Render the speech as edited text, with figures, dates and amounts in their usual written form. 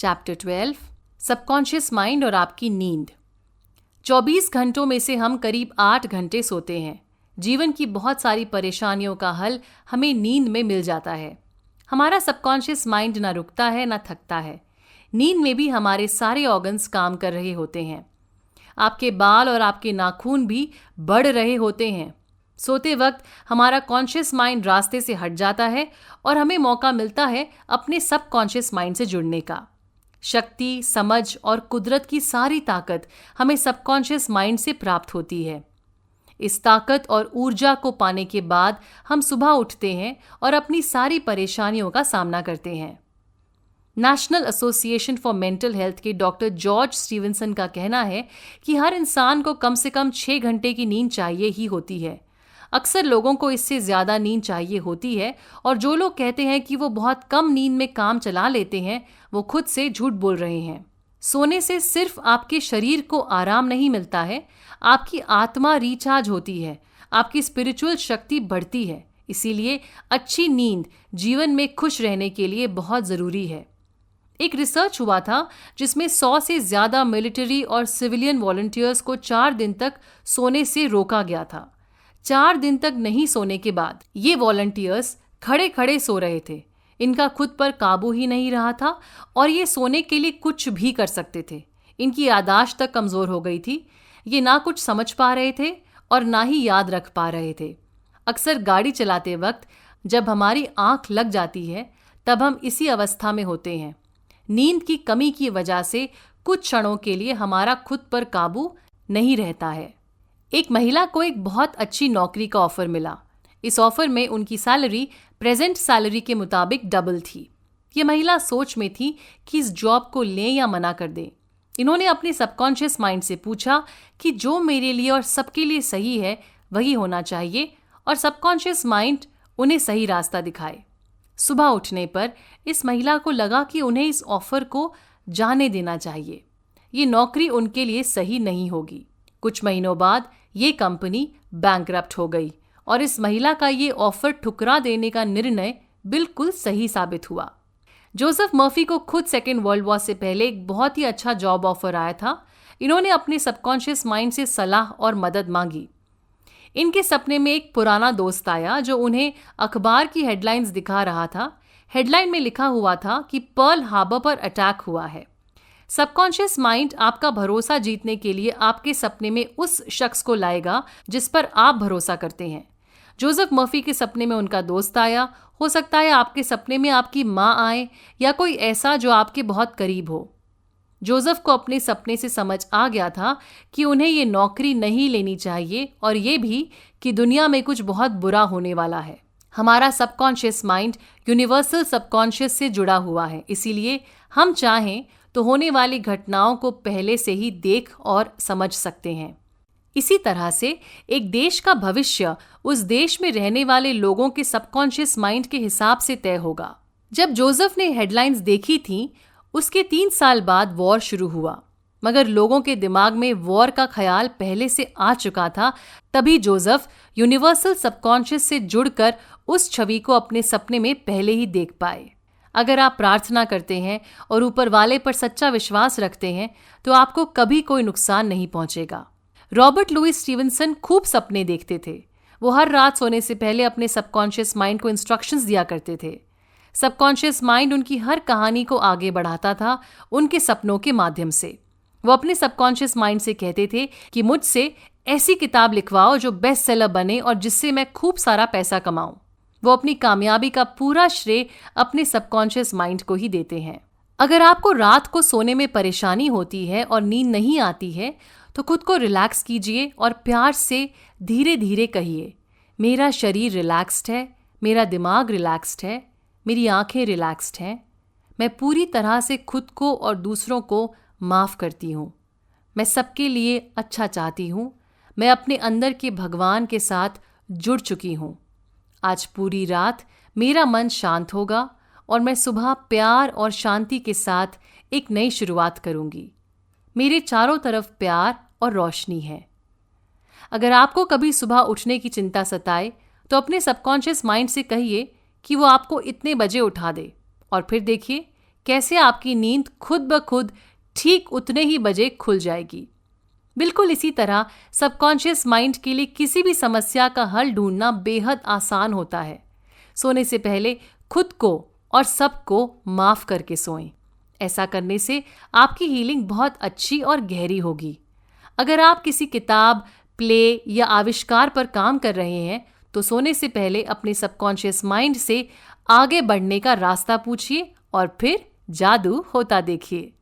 Chapter 12 subconscious mind और आपकी नींद। 24 घंटों में से हम करीब 8 घंटे सोते हैं। जीवन की बहुत सारी परेशानियों का हल हमें नींद में मिल जाता है। हमारा सबकॉन्शियस माइंड ना रुकता है ना थकता है। नींद में भी हमारे सारे ऑर्गन्स काम कर रहे होते हैं। आपके बाल और आपके नाखून भी बढ़ रहे होते हैं। सोते वक्त हमारा कॉन्शियस माइंड रास्ते से हट जाता है और हमें मौका मिलता है अपने सबकॉन्शियस माइंड से जुड़ने का। शक्ति, समझ और कुदरत की सारी ताकत हमें सबकॉन्शियस माइंड से प्राप्त होती है। इस ताकत और ऊर्जा को पाने के बाद हम सुबह उठते हैं और अपनी सारी परेशानियों का सामना करते हैं। National association for mental health के डॉक्टर जॉर्ज स्टीवनसन का कहना है कि हर इंसान को कम से कम 6 घंटे की नींद चाहिए ही होती है। अक्सर लोगों को इससे ज़्यादा नींद चाहिए होती है और जो लोग कहते हैं कि वो बहुत कम नींद में काम चला लेते हैं, वो खुद से झूठ बोल रहे हैं। सोने से सिर्फ आपके शरीर को आराम नहीं मिलता है, आपकी आत्मा रिचार्ज होती है, आपकी स्पिरिचुअल शक्ति बढ़ती है। इसीलिए अच्छी नींद जीवन में खुश रहने के लिए बहुत ज़रूरी है। एक रिसर्च हुआ था जिसमें 100 से ज़्यादा मिलिट्री और सिविलियन वॉलंटियर्स को 4 दिन तक सोने से रोका गया था। 4 दिन तक नहीं सोने के बाद ये वॉलंटियर्स खड़े खड़े सो रहे थे। इनका खुद पर काबू ही नहीं रहा था और ये सोने के लिए कुछ भी कर सकते थे। इनकी याददाश्त तक कमज़ोर हो गई थी। ये ना कुछ समझ पा रहे थे और ना ही याद रख पा रहे थे। अक्सर गाड़ी चलाते वक्त जब हमारी आंख लग जाती है तब हम इसी अवस्था में होते हैं। नींद की कमी की वजह से कुछ क्षणों के लिए हमारा खुद पर काबू नहीं रहता है। एक महिला को एक बहुत अच्छी नौकरी का ऑफर मिला। इस ऑफर में उनकी सैलरी प्रेजेंट सैलरी के मुताबिक डबल थी। ये महिला सोच में थी कि इस जॉब को लें या मना कर दें। इन्होंने अपने सबकॉन्शियस माइंड से पूछा कि जो मेरे लिए और सबके लिए सही है वही होना चाहिए, और सबकॉन्शियस माइंड उन्हें सही रास्ता दिखाए। सुबह उठने पर इस महिला को लगा कि उन्हें इस ऑफर को जाने देना चाहिए। ये नौकरी उनके लिए सही नहीं होगी। कुछ महीनों बाद ये कंपनी बैंकरप्ट हो गई और इस महिला का ये ऑफर ठुकरा देने का निर्णय बिल्कुल सही साबित हुआ। जोसेफ मर्फी को खुद सेकेंड वर्ल्ड वॉर से पहले एक बहुत ही अच्छा जॉब ऑफर आया था। इन्होंने अपने सबकॉन्शियस माइंड से सलाह और मदद मांगी। इनके सपने में एक पुराना दोस्त आया जो उन्हें अखबार की हेडलाइंस दिखा रहा था। हेडलाइन में लिखा हुआ था कि पर्ल हार्बर पर अटैक हुआ है। सबकॉन्शियस माइंड आपका भरोसा जीतने के लिए आपके सपने में उस शख्स को लाएगा जिस पर आप भरोसा करते हैं। जोसेफ मर्फी के सपने में उनका दोस्त आया। हो सकता है आपके सपने में आपकी माँ आए या कोई ऐसा जो आपके बहुत करीब हो। जोसेफ को अपने सपने से समझ आ गया था कि उन्हें ये नौकरी नहीं लेनी चाहिए और ये भी कि दुनिया में कुछ बहुत बुरा होने वाला है। हमारा सबकॉन्शियस माइंड यूनिवर्सल सबकॉन्शियस से जुड़ा हुआ है, इसीलिए हम चाहें तो होने वाली घटनाओं को पहले से ही देख और समझ सकते हैं। इसी तरह से एक देश का भविष्य उस देश में रहने वाले लोगों के सबकॉन्शियस माइंड के हिसाब से तय होगा। जब जोसेफ ने हेडलाइंस देखी थीं, उसके 3 साल बाद वॉर शुरू हुआ, मगर लोगों के दिमाग में वॉर का ख्याल पहले से आ चुका था। तभी जोसेफ यूनिवर्सल सबकॉन्शियस से जुड़कर उस छवि को अपने सपने में पहले ही देख पाए। अगर आप प्रार्थना करते हैं और ऊपर वाले पर सच्चा विश्वास रखते हैं तो आपको कभी कोई नुकसान नहीं पहुंचेगा। रॉबर्ट लुइस स्टीवनसन खूब सपने देखते थे। वो हर रात सोने से पहले अपने सबकॉन्शियस माइंड को इंस्ट्रक्शंस दिया करते थे। सबकॉन्शियस माइंड उनकी हर कहानी को आगे बढ़ाता था उनके सपनों के माध्यम से। वो अपने सबकॉन्शियस माइंड से कहते थे कि मुझसे ऐसी किताब लिखवाओ जो बेस्ट सेलर बने और जिससे मैं खूब सारा पैसा कमाऊं। वो अपनी कामयाबी का पूरा श्रेय अपने सबकॉन्शियस माइंड को ही देते हैं। अगर आपको रात को सोने में परेशानी होती है और नींद नहीं आती है तो खुद को रिलैक्स कीजिए और प्यार से धीरे धीरे कहिए, मेरा शरीर रिलैक्स्ड है, मेरा दिमाग रिलैक्स्ड है, मेरी आंखें रिलैक्स्ड हैं, मैं पूरी तरह से खुद को और दूसरों को माफ़ करती हूँ, मैं सबके लिए अच्छा चाहती हूँ, मैं अपने अंदर के भगवान के साथ जुड़ चुकी हूँ। आज पूरी रात मेरा मन शांत होगा और मैं सुबह प्यार और शांति के साथ एक नई शुरुआत करूँगी। मेरे चारों तरफ प्यार और रोशनी है। अगर आपको कभी सुबह उठने की चिंता सताए तो अपने सबकॉन्शियस माइंड से कहिए कि वो आपको इतने बजे उठा दे और फिर देखिए कैसे आपकी नींद खुद ब खुद ठीक उतने ही बजे खुल जाएगी। बिल्कुल इसी तरह सबकॉन्शियस माइंड के लिए किसी भी समस्या का हल ढूंढना बेहद आसान होता है। सोने से पहले खुद को और सबको माफ करके सोएं। ऐसा करने से आपकी हीलिंग बहुत अच्छी और गहरी होगी। अगर आप किसी किताब, प्ले या आविष्कार पर काम कर रहे हैं तो सोने से पहले अपने सबकॉन्शियस माइंड से आगे बढ़ने का रास्ता पूछिए और फिर जादू होता देखिए।